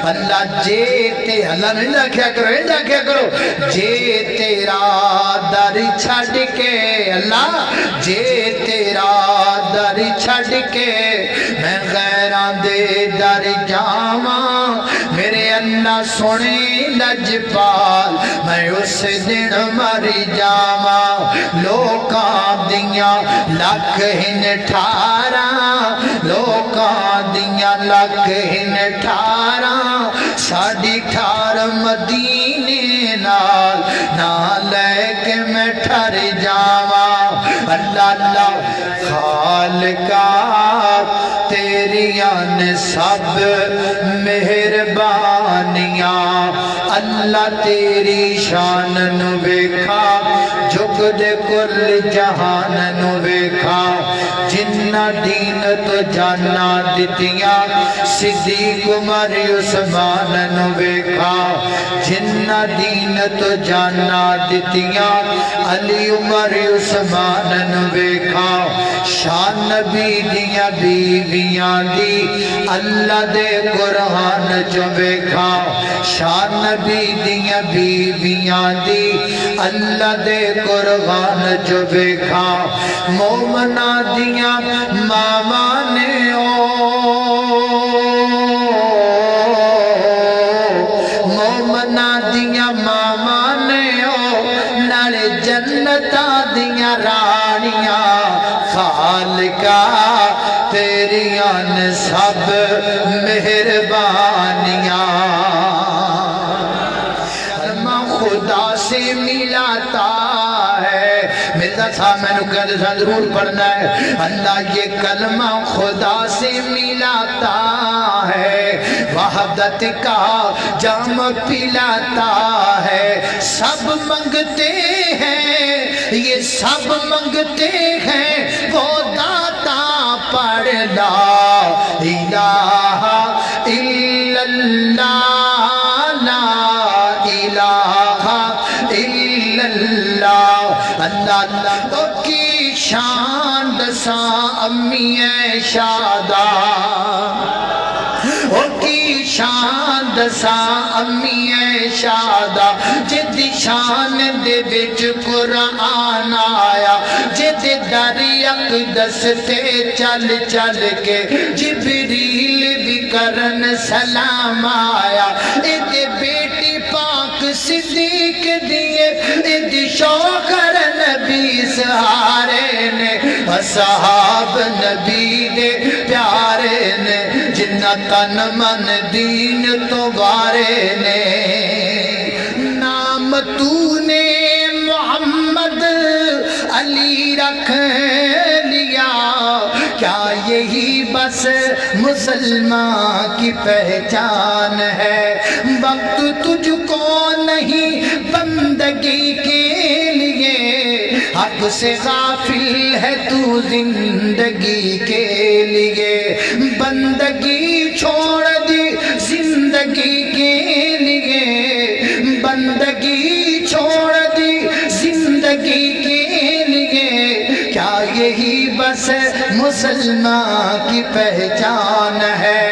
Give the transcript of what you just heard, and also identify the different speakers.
Speaker 1: اللہ جے تے اللہ نہیں رکھیا کرو جے تیرا در چھڑ کے اللہ جے تیرا در چھڑ کے میں غیران دے در جاواں میرے اللہ سونے لجپال میں اس دن مر جاواں لوکاں دیاں لکھ ہن 18 لوکاں دیاں لکھ ہن 18 ساڑھی 18 مدینے نال نہ لے کے میں ٹھر جاواں اللہ اللہ خالقہ تیریاں نے سب مہربانیاں اللہ تیری شان نو ویکھا جھک دے کل جہان نو ویکھا جنہ دین تو جانا دتیاں صدیق عمر عثمان نو ویکھا جنہ دین تو جانا دتیاں علی عمر عثمان نو ویکھا شان نبی دیاں بیویاں دی اللہ دے قرآن جو ویکھا شان نبی دیاں بیویاں دی اللہ دے قرآن جو ویکھا مومنہ دیاں ماما نے مومنہ دیاں ماما نے نال جنتا دیاں رانیاں خالقہ تیریاں نے سب مہربانیاں کلمہ خدا سے ملاتا ہے ملتا تھا میں نے کہا تھا ضرور پڑھنا ہے اللہ یہ کلمہ خدا سے ملاتا ہے وحدت کا جام پلاتا ہے سب منگتے ہیں یہ سب منگتے ہیں وہ داتا پڑھ لا الہ الا اللہ لا الہ الا اللہ اللہ تو کی شان دساں امی شادہ کی شان دساں امی شادہ جدی شان دے بچ قرآن آیا جدی در اقدس تے چل چل کے جبریل بھی کرن سلام آیا ایدے بیٹی پاک صدیق دیئے ایدی شوکر نبی سہارے نے اصحاب نبی دے پیارے نے جنہ تن من دین تو بارے نے نام تو نے محمد علی رکھ لیا کیا یہی بس مسلمان کی پہچان ہے وقت تجھ کو نہیں بندگی کے لیے حق سے غافل ہے تو زندگی کے لیے بندگی چھوڑ دی زندگی کے لیے بندگی چھوڑ دی زندگی کے لیے کیا یہی بس مسلمان کی پہچان ہے